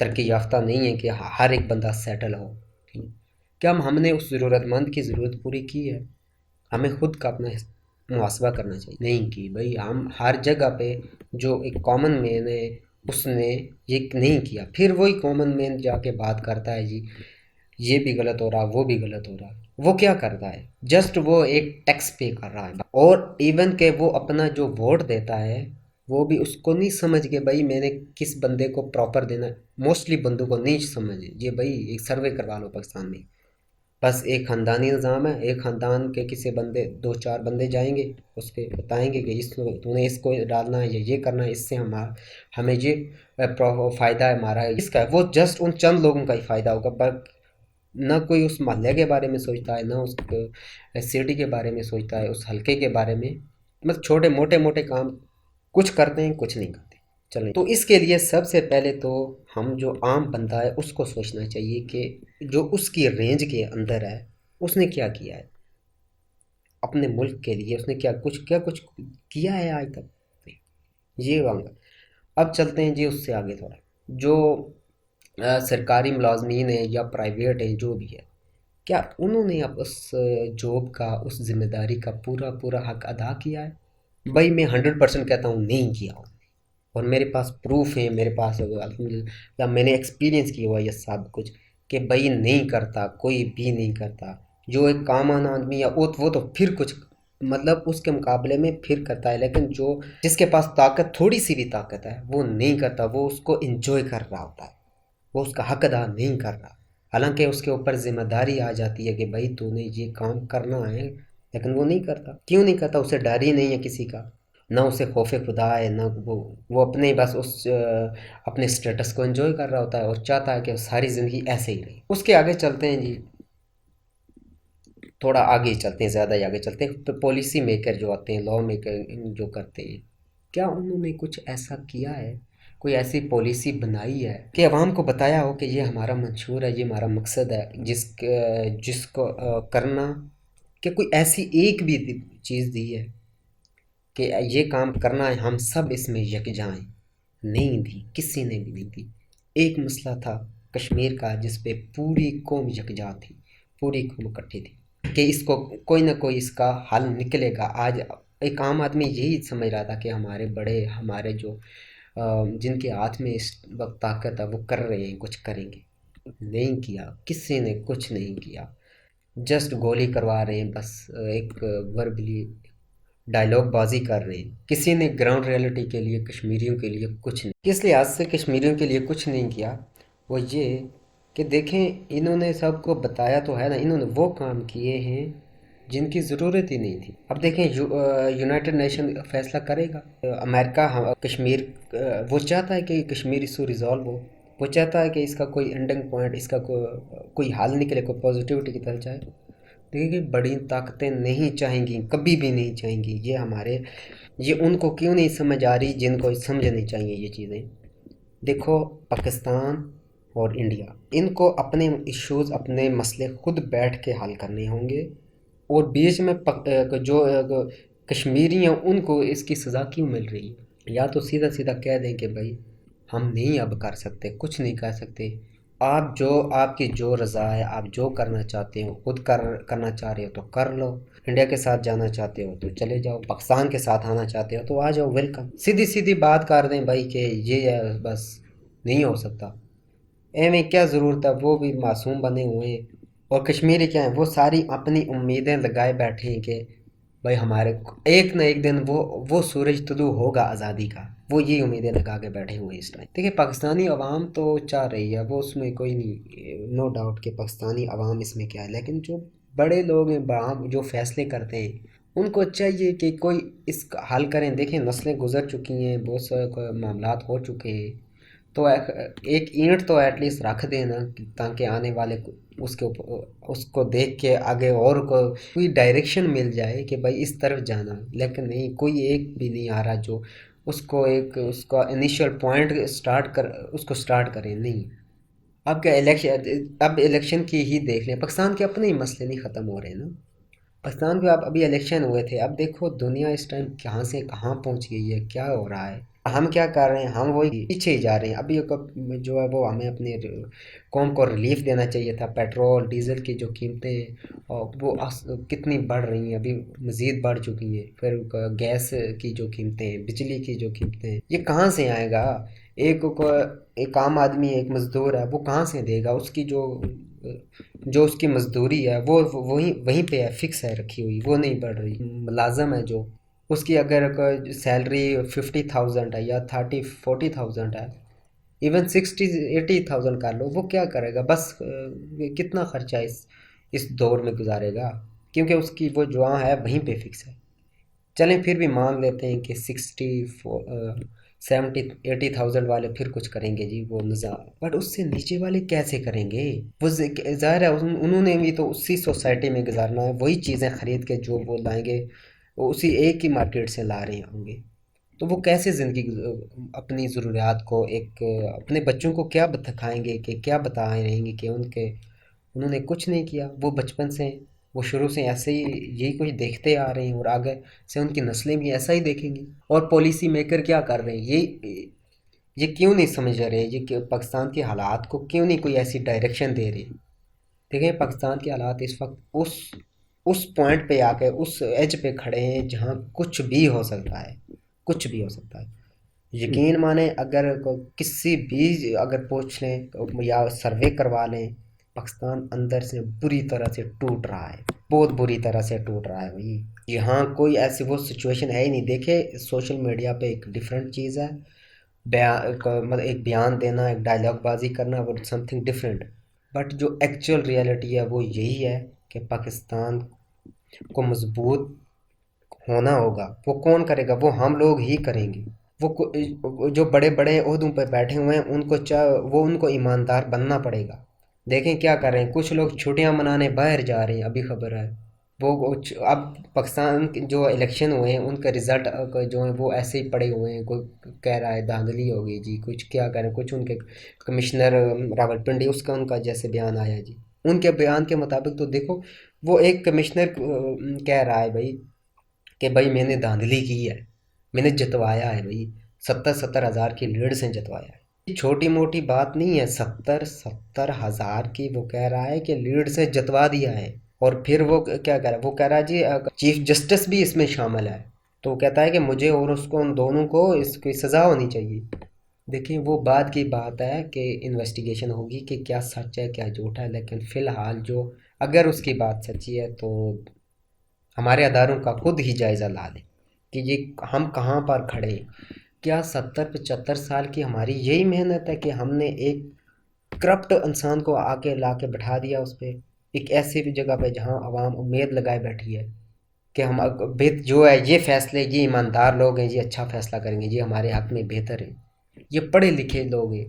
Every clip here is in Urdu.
ترقی یافتہ نہیں ہے کہ ہر ایک بندہ سیٹل ہو. کیا ہم نے اس ضرورت مند کی ضرورت پوری کی ہے؟ ہمیں خود کا اپنا محاسبہ کرنا چاہیے. نہیں کی بھائی. ہم ہر جگہ پہ جو ایک کامن مین ہے اس نے یہ نہیں کیا، پھر وہی کامن مین جا کے بات کرتا ہے جی یہ بھی غلط ہو رہا، وہ بھی غلط ہو رہا. وہ کیا کرتا ہے؟ جسٹ وہ ایک ٹیکس پے کر رہا ہے. اور ایون کہ وہ اپنا جو ووٹ دیتا ہے وہ بھی اس کو نہیں سمجھ کے بھائی میں نے کس بندے کو پراپر دینا ہے. موسٹلی بندوں کو نہیں سمجھ یہ بھائی ایک سروے کروا لو پاکستان میں. بس ایک خاندانی نظام ہے، ایک خاندان کے کسی بندے دو چار بندے جائیں گے اس کے بتائیں گے کہ اس کو تو نے اس کو ڈالنا ہے یا یہ کرنا ہے، اس سے ہمیں یہ فائدہ ہے ہمارا اس کا ہے. وہ جسٹ ان چند لوگوں کا ہی فائدہ ہوگا، بٹ نہ کوئی اس محلے کے بارے میں سوچتا ہے، نہ اس سٹی کے بارے میں سوچتا ہے، اس حلقے کے بارے میں. مطلب چھوٹے موٹے موٹے کام کچھ کرتے ہیں کچھ نہیں کرتے. چلیں تو اس کے لیے سب سے پہلے تو ہم جو عام بندہ ہے اس کو سوچنا چاہیے کہ جو اس کی رینج کے اندر ہے اس نے کیا کیا ہے اپنے ملک کے لیے. اس نے کیا کچھ کیا ہے آج تک. یہ وانگا. اب چلتے ہیں جی اس سے آگے تھوڑا. جو سرکاری ملازمین ہیں یا پرائیویٹ ہیں جو بھی ہے، کیا انہوں نے اب اس جاب کا اس ذمہ داری کا پورا پورا حق ادا کیا ہے؟ بھائی میں 100% کہتا ہوں نہیں کیا ہوں، اور میرے پاس پروف ہیں، میرے پاس الحمدللہ میں نے ایکسپیرینس کیا ہوا یہ سب کچھ کہ بھائی نہیں کرتا، کوئی بھی نہیں کرتا. جو ایک کامن آدمی ہے وہ تو پھر کچھ مطلب اس کے مقابلے میں پھر کرتا ہے، لیکن جو جس کے پاس طاقت تھوڑی سی بھی طاقت ہے وہ نہیں کرتا. وہ اس کو انجوائے کر رہا ہوتا ہے، وہ اس کا حق ادا نہیں کر رہا. حالانکہ اس کے اوپر ذمہ داری آ جاتی ہے کہ بھائی تو نے یہ کام کرنا ہے، لیکن وہ نہیں کرتا. کیوں نہیں کرتا؟ اسے ڈر ہی نہیں ہے کسی کا، نہ اسے خوف خدا ہے، نہ وہ اپنے بس اس اپنے اسٹیٹس کو انجوائے کر رہا ہوتا ہے اور چاہتا ہے کہ ساری زندگی ایسے ہی رہے. اس کے آگے چلتے ہیں جی، تھوڑا آگے چلتے ہیں، زیادہ ہی آگے چلتے ہیں. تو پالیسی میکر جو آتے ہیں، لا میکر جو کرتے ہیں، کیا انہوں نے کچھ ایسا کیا ہے، کوئی ایسی پالیسی بنائی ہے کہ عوام کو بتایا ہو کہ یہ ہمارا منشور ہے، یہ ہمارا مقصد ہے جس کو کرنا، کہ کوئی ایسی ایک بھی چیز دی ہے کہ یہ کام کرنا ہے ہم سب اس میں یکجا ہیں؟ نہیں دی، کسی نے بھی نہیں دی. ایک مسئلہ تھا کشمیر کا جس پہ پوری قوم یکجا تھی، پوری قوم اکٹھی تھی کہ اس کو کوئی نہ کوئی اس کا حل نکلے گا. آج ایک عام آدمی یہی سمجھ رہا تھا کہ ہمارے بڑے، ہمارے جو جن کے ہاتھ میں اس وقت طاقت ہے وہ کر رہے ہیں، کچھ کریں گے. نہیں کیا، کسی نے کچھ نہیں کیا. جسٹ گولی کروا رہے ہیں، بس ایک وربلی ڈائلاگ بازی کر رہے ہیں. کسی نے گراؤنڈ ریئلٹی کے لیے کشمیریوں کے لیے کچھ نہیں. کس لحاظ سے کشمیریوں کے لیے کچھ نہیں کیا؟ وہ یہ کہ دیکھیں انہوں نے سب کو بتایا تو ہے نا، انہوں نے وہ کام کیے ہیں جن کی ضرورت ہی نہیں تھی. اب دیکھیں یونائٹڈ نیشن فیصلہ کرے گا، امریکہ کشمیر وہ چاہتا ہے کہ کشمیر ایشو ریزالو ہو، وہ چاہتا ہے کہ اس کا کوئی اینڈنگ پوائنٹ، اس کا کوئی حل نکلے، کوئی پازیٹیوٹی کی طرف جائے. دیکھیں بڑی طاقتیں نہیں چاہیں گی، کبھی بھی نہیں چاہیں گی. یہ ان کو کیوں نہیں سمجھ آ رہی جن کو سمجھنی چاہیے یہ چیزیں. دیکھو پاکستان اور انڈیا، ان کو اپنے ایشوز، اپنے مسئلے خود بیٹھ کے حل کرنے ہوں گے، اور بیچ میں جو کشمیری ہیں ان کو اس کی سزا کیوں مل رہی ہے؟ یا تو سیدھا سیدھا کہہ دیں کہ بھائی ہم نہیں اب کر سکتے، کچھ نہیں کر سکتے. آپ کی جو رضا ہے، آپ جو کرنا چاہتے ہو خود کرنا چاہ رہے ہو تو کر لو. انڈیا کے ساتھ جانا چاہتے ہو تو چلے جاؤ، پاکستان کے ساتھ آنا چاہتے ہو تو آ جاؤ، ویلکم. سیدھی سیدھی بات کر دیں بھائی کہ یہ ہے، بس نہیں ہو سکتا. میں کیا ضرورت ہے؟ وہ بھی معصوم بنے ہوئے ہیں، اور کشمیری کیا ہیں، وہ ساری اپنی امیدیں لگائے بیٹھے ہیں کہ بھائی ہمارے ایک نہ ایک دن وہ سورج طلوع ہوگا آزادی کا. وہ یہ امیدیں لگا کے بیٹھے ہوئے اس ٹائم. دیکھیں پاکستانی عوام تو چاہ رہی ہے، وہ اس میں کوئی نہیں، نو ڈاؤٹ کہ پاکستانی عوام اس میں کیا ہے، لیکن جو بڑے لوگ ہیں، جو فیصلے کرتے ہیں، ان کو چاہیے کہ کوئی اس کا حل کریں. دیکھیں نسلیں گزر چکی ہیں، بہت سارے معاملات ہو چکے ہیں، تو ایک اینٹ تو ایٹ لیسٹ رکھ دینا تاکہ آنے والے اس کو دیکھ کے آگے اور کوئی ڈائریکشن مل جائے کہ بھائی اس طرف جانا. لیکن نہیں، کوئی ایک بھی نہیں آ رہا جو اس کا انیشل پوائنٹ اس کو سٹارٹ کریں. نہیں. اب کیا اب الیکشن کی ہی دیکھ لیں، پاکستان کے اپنے ہی مسئلے نہیں ختم ہو رہے نا. پاکستان کے اب ابھی الیکشن ہوئے تھے، اب دیکھو دنیا اس ٹائم کہاں سے کہاں پہنچ گئی ہے، کیا ہو رہا ہے، ہم کیا کر رہے ہیں، ہم وہی پیچھے ہی جا رہے ہیں۔ ابھی جو ہے وہ ہمیں اپنے قوم کو ریلیف دینا چاہیے تھا، پیٹرول ڈیزل کی جو قیمتیں اور وہ کتنی بڑھ رہی ہیں، ابھی مزید بڑھ چکی ہیں، پھر گیس کی جو قیمتیں ہیں، بجلی کی جو قیمتیں ہیں، یہ کہاں سے آئے گا؟ ایک ایک عام آدمی ایک مزدور ہے، وہ کہاں سے دے گا؟ اس کی جو اس کی مزدوری ہے وہ وہیں پہ ہے، فکس ہے رکھی ہوئی، وہ نہیں بڑھ رہی۔ ملازم ہے جو، اس کی اگر کوئی سیلری 50,000 ہے یا 30-40,000 ہے، ایون 60-80,000 کر لو، وہ کیا کرے گا؟ بس کتنا خرچہ اس دور میں گزارے گا؟ کیونکہ اس کی وہ جواں ہے وہیں پہ فکس ہے۔ چلیں پھر بھی مان لیتے ہیں کہ 70-80,000 والے پھر کچھ کریں گے جی، وہ نظام، بٹ اس سے نیچے والے کیسے کریں گے؟ وہ ظاہر ہے انہوں نے بھی تو اسی سوسائٹی میں گزارنا ہے، وہی چیزیں خرید کے جو وہ لائیں گے وہ اسی ایک ہی مارکیٹ سے لا رہے ہوں گے، تو وہ کیسے زندگی اپنی ضروریات کو اپنے بچوں کو کیا دکھائیں گے، کہ کیا بتا رہیں گے کہ انہوں نے کچھ نہیں کیا، وہ بچپن سے وہ شروع سے ایسے ہی یہی کچھ دیکھتے آ رہے ہیں، اور آگے سے ان کی نسلیں بھی ایسا ہی دیکھیں گی۔ اور پالیسی میکر کیا کر رہے ہیں، یہ کیوں نہیں سمجھ رہے، یہ کہ پاکستان کے حالات کو کیوں نہیں کوئی ایسی ڈائریکشن دے رہے؟ دیکھیں پاکستان کے حالات اس وقت اس پوائنٹ پہ آ کے اس ایج پہ کھڑے ہیں جہاں کچھ بھی ہو سکتا ہے، کچھ بھی ہو سکتا ہے۔ یقین مانیں اگر کسی بھی اگر پوچھ لیں یا سروے کروا لیں، پاکستان اندر سے بری طرح سے ٹوٹ رہا ہے، بہت بری طرح سے ٹوٹ رہا ہے بھائی، یہاں کوئی ایسی وہ سچویشن ہے ہی نہیں۔ دیکھے سوشل میڈیا پہ ایک ڈیفرنٹ چیز ہے، مطلب ایک بیان دینا، ایک ڈائلاگ بازی کرنا، وہ سم تھنگ ڈفرینٹ، بٹ جو ایکچوئل ریئلٹی ہے وہ یہی ہے کہ پاکستان کو مضبوط ہونا ہوگا۔ وہ کون کرے گا؟ وہ ہم لوگ ہی کریں گے۔ وہ جو بڑے بڑے عہدوں پہ بیٹھے ہوئے ہیں ان کو ایماندار بننا پڑے گا۔ دیکھیں کیا کر رہے ہیں، کچھ لوگ چھٹیاں منانے باہر جا رہے ہیں، ابھی خبر ہے اب پاکستان کے جو الیکشن ہوئے ہیں ان کا رزلٹ جو ہیں وہ ایسے ہی پڑے ہوئے ہیں، کوئی کہہ رہا ہے دھاندلی ہوگی جی، کچھ کیا کریں، کچھ ان کے کمشنر راول پنڈی ان کا جیسے بیان آیا جی، ان کے بیان کے مطابق تو دیکھو وہ ایک کمشنر کہہ رہا ہے بھائی کہ بھائی میں نے دھاندلی کی ہے، میں نے جتوایا ہے بھائی، 70,000 کی لیڈ سے جتوایا ہے، یہ چھوٹی موٹی بات نہیں ہے، 70,000 کی وہ کہہ رہا ہے کہ لیڈ سے جتوا دیا ہے۔ اور پھر وہ کیا کہہ رہا ہے، وہ کہہ رہا ہے جی چیف جسٹس بھی اس میں شامل ہے، تو وہ کہتا ہے کہ مجھے اور اس کو، ان دونوں کو اس کی سزا ہونی چاہیے۔ دیکھیں وہ بعد کی بات ہے کہ انویسٹیگیشن ہوگی کہ کیا سچ ہے کیا جھوٹ ہے، لیکن فی الحال جو اگر اس کی بات سچی ہے تو ہمارے اداروں کا خود ہی جائزہ لا لیں کہ یہ ہم کہاں پر کھڑے ہیں۔ کیا 70-75 سال کی ہماری یہی محنت ہے کہ ہم نے ایک کرپٹ انسان کو آ کے لا کے بٹھا دیا اس پہ، ایک ایسی بھی جگہ پہ جہاں عوام امید لگائے بیٹھی ہے کہ ہم جو ہے یہ فیصلے، یہ ایماندار لوگ ہیں، یہ اچھا فیصلہ کریں گے، یہ ہمارے حق میں بہتر ہے، یہ پڑھے لکھے لوگ ہیں۔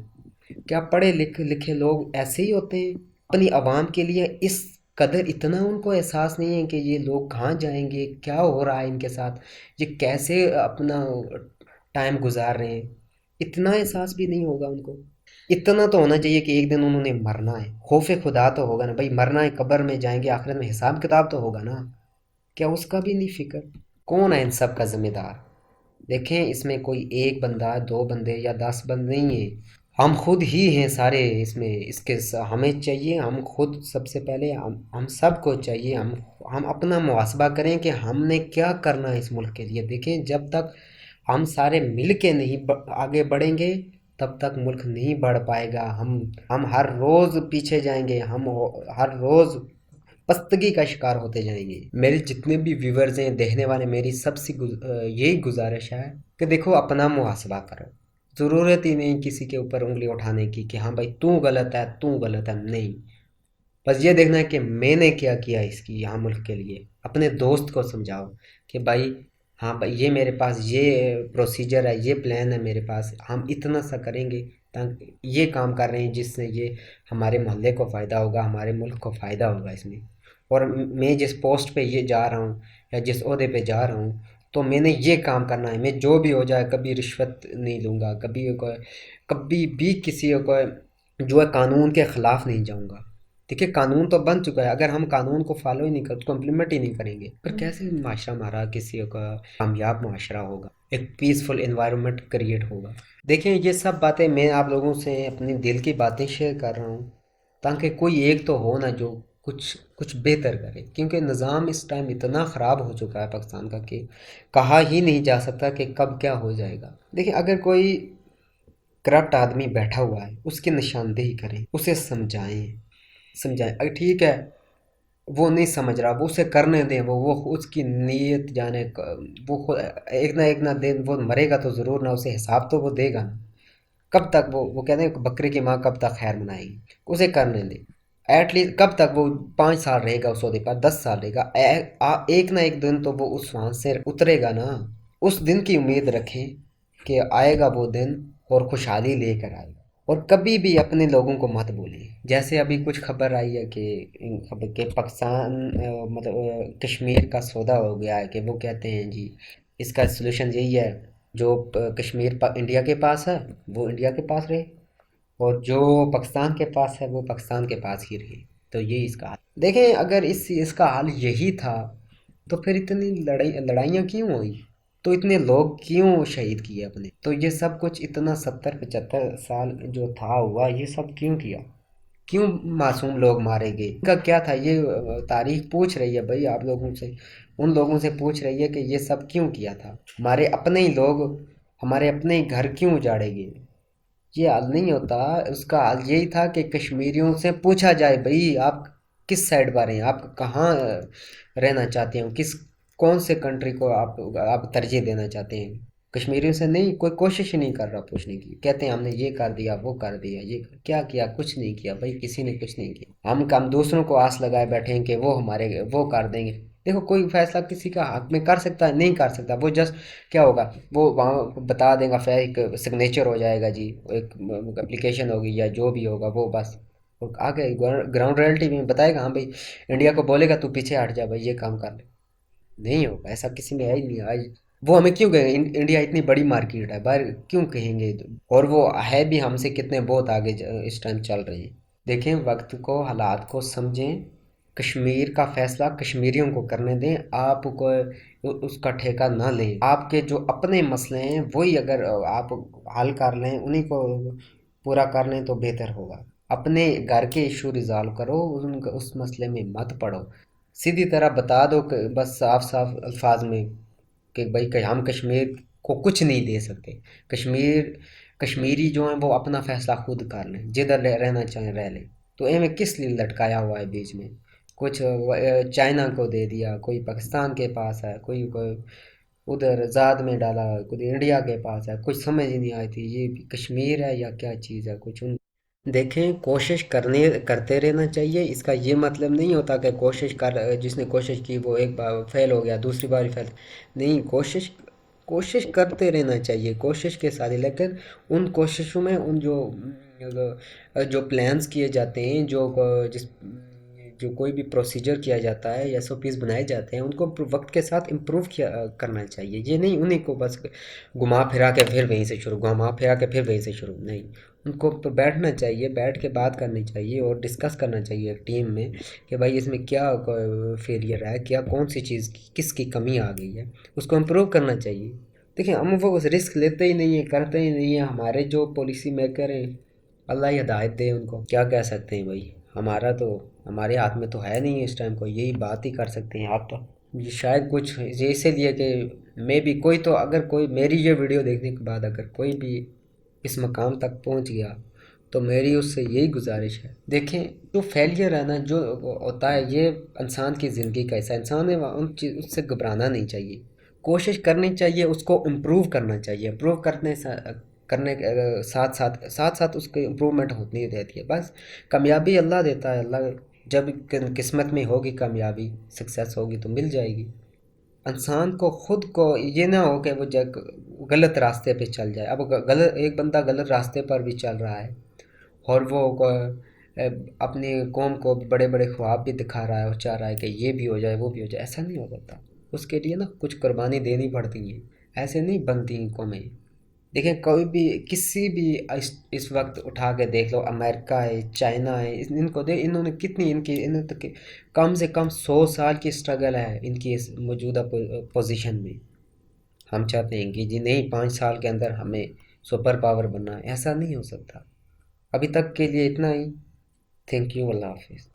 کیا پڑھے لکھے لوگ ایسے ہی ہوتے ہیں؟ اپنی عوام کے لیے اس قدر اتنا ان کو احساس نہیں ہے کہ یہ لوگ کہاں جائیں گے، کیا ہو رہا ہے ان کے ساتھ، یہ کیسے اپنا ٹائم گزار رہے ہیں، اتنا احساس بھی نہیں ہوگا ان کو۔ اتنا تو ہونا چاہیے کہ ایک دن انہوں نے مرنا ہے، خوف خدا تو ہوگا نا بھائی، مرنا ہے، قبر میں جائیں گے، آخرت میں حساب کتاب تو ہوگا نا، کیا اس کا بھی نہیں فکر؟ کون ہے ان سب کا ذمہ دار؟ دیکھیں اس میں کوئی ایک بندہ، 2 بندے یا 10 بندے نہیں ہیں، ہم خود ہی ہیں سارے اس میں، ہمیں چاہیے، ہم خود سب سے پہلے ہم سب کو چاہیے ہم اپنا محاسبہ کریں کہ ہم نے کیا کرنا ہے اس ملک کے لیے۔ دیکھیں جب تک ہم سارے مل کے نہیں آگے بڑھیں گے تب تک ملک نہیں بڑھ پائے گا، ہم ہر روز پیچھے جائیں گے، ہم ہر روز پستگی کا شکار ہوتے جائیں گے۔ میرے جتنے بھی ویورز ہیں، دیکھنے والے، میری سب سے یہی گزارش ہے کہ دیکھو اپنا محاسبہ کرو، ضرورت ہی نہیں کسی کے اوپر انگلی اٹھانے کی کہ ہاں بھائی تو غلط ہے، تو غلط ہے، نہیں، بس یہ دیکھنا ہے کہ میں نے کیا کیا اس کی یہاں ملک کے لیے۔ اپنے دوست کو سمجھاؤ کہ بھائی ہاں بھائی یہ میرے پاس یہ پروسیجر ہے، یہ پلان ہے میرے پاس، ہم اتنا سا کریں گے، تاکہ یہ کام کر رہے ہیں جس سے یہ ہمارے محلے کو فائدہ ہوگا، ہمارے ملک کو فائدہ ہوگا اس میں، اور میں جس پوسٹ پہ یہ جا رہا ہوں یا جس عہدے پہ جا رہا ہوں تو میں نے یہ کام کرنا ہے، میں جو بھی ہو جائے کبھی رشوت نہیں لوں گا، کبھی بھی کسی کو جو ہے قانون کے خلاف نہیں جاؤں گا، دیکھیے قانون تو بن چکا ہے، اگر ہم قانون کو فالو ہی نہیں کرتے، اس کو امپلیمنٹ ہی نہیں کریں گے، پھر کیسے معاشرہ ہمارا کسی کا کامیاب معاشرہ ہوگا، ایک پیسفل انوائرمنٹ کریٹ ہوگا؟ دیکھیں یہ سب باتیں میں آپ لوگوں سے اپنی دل کی باتیں شیئر کر رہا ہوں، تاکہ کوئی ایک تو ہو نا جو کچھ کچھ بہتر کرے، کیونکہ نظام اس ٹائم اتنا خراب ہو چکا ہے پاکستان کا کہ کہا ہی نہیں جا سکتا کہ کب کیا ہو جائے گا۔ دیکھیں اگر کوئی کرپٹ آدمی بیٹھا ہوا ہے، اس کی نشاندہی کریں، اسے سمجھائیں اگر ٹھیک ہے وہ نہیں سمجھ رہا، وہ اسے کرنے دیں، وہ اس کی نیت جانے وہ ایک نہ دن وہ مرے گا تو ضرور، نہ اسے حساب تو وہ دے گا نا۔ کب تک وہ کہتے ہیں بکری کی ماں کب تک خیر منائے گی، اسے کرنے دیں۔ ایٹ لیسٹ کب تک وہ 5 سال رہے گا اس عہدے پر، 10 سال رہے گا، ایک نہ ایک دن تو وہ اس وہاں سے اترے گا نا۔ اس دن کی امید رکھیں کہ آئے گا وہ دن اور خوشحالی لے کر آئے گا۔ اور کبھی بھی اپنے لوگوں کو مت بولیں، جیسے ابھی کچھ خبر آئی ہے کہ پاکستان مطلب کشمیر کا سودا ہو گیا ہے، کہ وہ کہتے ہیں جی اس کا سلوشن یہی ہے، جو کشمیر انڈیا کے پاس ہے وہ انڈیا کے پاس رہے، اور جو پاکستان کے پاس ہے وہ پاکستان کے پاس ہی رہے، تو یہی اس کا حل۔ دیکھیں اگر اس کا حل یہی تھا تو پھر اتنی لڑائیاں کیوں ہوئی، تو اتنے لوگ کیوں شہید کیے اپنے، تو یہ سب کچھ اتنا 70 75 سال جو تھا ہوا، یہ سب کیوں کیا، کیوں معصوم لوگ مارے گئے، ان کا کیا تھا؟ یہ تاریخ پوچھ رہی ہے بھائی آپ لوگوں سے، ان لوگوں سے پوچھ رہی ہے کہ یہ سب کیوں کیا تھا، ہمارے اپنے ہی لوگ ہمارے اپنے ہی گھر کیوں اجاڑے گئے؟ یہ حل نہیں ہوتا، اس کا حل یہی تھا کہ کشمیریوں سے پوچھا جائے بھائی آپ کس سائڈ پر ہیں، آپ کہاں رہنا چاہتے ہیں، کون سے کنٹری کو آپ ترجیح دینا چاہتے ہیں؟ کشمیریوں سے نہیں، کوئی کوشش ہی نہیں کر رہا پوچھنے کی، کہتے ہیں ہم نے یہ کر دیا وہ کر دیا، کیا کیا؟ کچھ نہیں کیا بھائی، کسی نے کچھ نہیں کیا، ہم دوسروں کو آس لگائے بیٹھے ہیں کہ وہ ہمارے وہ کر دیں گے۔ دیکھو کوئی فیصلہ کسی کا حق میں کر سکتا ہے؟ نہیں کر سکتا، وہ جسٹ کیا ہوگا، وہ وہاں بتا دے گا، ایک سگنیچر ہو جائے گا جی، ایک اپلیکیشن ہوگی یا جو بھی ہوگا وہ بس، اور آگے گراؤنڈ ریئلٹی میں بتائے گا، ہاں بھائی انڈیا کو بولے گا تو پیچھے ہٹ جا بھائی، یہ کام کر لے، نہیں ہوگا ایسا، کسی نے ہے ہی نہیں آج۔ وہ ہمیں کیوں کہیں گے؟ انڈیا اتنی بڑی مارکیٹ ہے، باہر کیوں کہیں گے؟ اور وہ ہے بھی ہم سے کتنے بہت آگے اس ٹائم چل رہے ہیں۔ دیکھیں وقت کو، حالات کو سمجھیں، کشمیر کا فیصلہ کشمیریوں کو کرنے دیں، آپ کو اس کا ٹھیکہ نہ لیں، آپ کے جو اپنے مسئلے ہیں وہی اگر آپ حل کر لیں، انہیں کو پورا کر لیں تو بہتر ہوگا۔ اپنے گھر کے ایشو ریزالو کرو، اس مسئلے میں مت پڑو، سیدھی طرح بتا دو کہ بس صاف صاف الفاظ میں کہ بھائی کہ ہم کشمیر کو کچھ نہیں دے سکتے، کشمیری جو ہیں وہ اپنا فیصلہ خود کر لیں، جدھر رہنا چاہیں رہ لیں، تو اے میں کس لیے لٹکایا ہوا ہے بیچ میں؟ کچھ چائنا کو دے دیا، کوئی پاکستان کے پاس ہے، کوئی ادھر زاد میں ڈالا، کوئی انڈیا کے پاس ہے، کچھ سمجھ ہی نہیں آئی تھی یہ کشمیر ہے یا کیا چیز ہے کچھ دیکھیں کوشش کرتے رہنا چاہیے، اس کا یہ مطلب نہیں ہوتا کہ جس نے کوشش کی وہ ایک بار فیل ہو گیا، دوسری بار فیل نہیں، کوشش کرتے رہنا چاہیے، کوشش کے ساتھ، لیکن ان کوششوں میں ان جو پلانز کیے جاتے ہیں، جو کوئی بھی پروسیجر کیا جاتا ہے یا SOPs بنائے جاتے ہیں، ان کو وقت کے ساتھ امپروو کرنا چاہیے، یہ نہیں انہیں کو بس گھما پھرا کے پھر وہیں سے شروع، گھما پھرا کے پھر وہیں سے شروع، نہیں، ان کو بیٹھنا چاہیے، بیٹھ کے بات کرنی چاہیے اور ڈسکس کرنا چاہیے ایک ٹیم میں کہ بھائی اس میں کیا فیلئر ہے، کیا کون سی چیز کس کی کمی آ گئی ہے، اس کو امپروو کرنا چاہیے۔ دیکھیں ہم وہ رسک لیتے ہی نہیں ہیں، کرتے ہی نہیں ہیں، ہمارے جو پالیسی میکر ہیں اللہ ہی ہدایت دے ان کو، کیا کہہ سکتے ہیں بھائی، ہمارے ہاتھ میں تو ہے نہیں اس ٹائم، کو یہی بات ہی کر سکتے ہیں آپ تو، یہ شاید کچھ یہ اسی لیے کہ میں بھی کوئی تو اگر کوئی میری یہ ویڈیو دیکھنے کے بعد اگر کوئی بھی اس مقام تک پہنچ گیا تو میری اس سے یہی گزارش ہے۔ دیکھیں جو فیلئر ہے نا، جو ہوتا ہے یہ انسان کی زندگی کا حصہ ہے، انسان نے اس سے گھبرانا نہیں چاہیے، کوشش کرنی چاہیے، اس کو امپروو کرنا چاہیے، امپروو کرنے کے ساتھ ساتھ اس کی امپرومنٹ ہوتی رہتی ہے، بس کامیابی اللہ دیتا ہے، اللہ جب قسمت میں ہوگی کامیابی، سکسیس ہوگی تو مل جائے گی۔ انسان کو خود کو یہ نہ ہو کہ وہ غلط راستے پہ چل جائے، اب ایک بندہ غلط راستے پر بھی چل رہا ہے اور وہ اپنی قوم کو بڑے بڑے خواب بھی دکھا رہا ہے اور چاہ رہا ہے کہ یہ بھی ہو جائے وہ بھی ہو جائے، ایسا نہیں ہو سکتا، اس کے لیے نا کچھ قربانی دینی پڑتی ہیں، ایسے نہیں بنتی قومیں، دیکھیں کوئی بھی کسی بھی اس وقت اٹھا کے دیکھ لو، امریکہ ہے، چائنا ہے، ان کو دیکھ، انہوں نے کتنی انہوں تک کم سے کم 100 سال کی اسٹرگل ہے ان کی اس موجودہ پوزیشن میں۔ ہم چاہتے ہیں کہ جی نہیں 5 سال کے اندر ہمیں سپر پاور بننا ہے، ایسا نہیں ہو سکتا۔ ابھی تک کے لیے اتنا ہی۔ تھینک یو، اللہ حافظ۔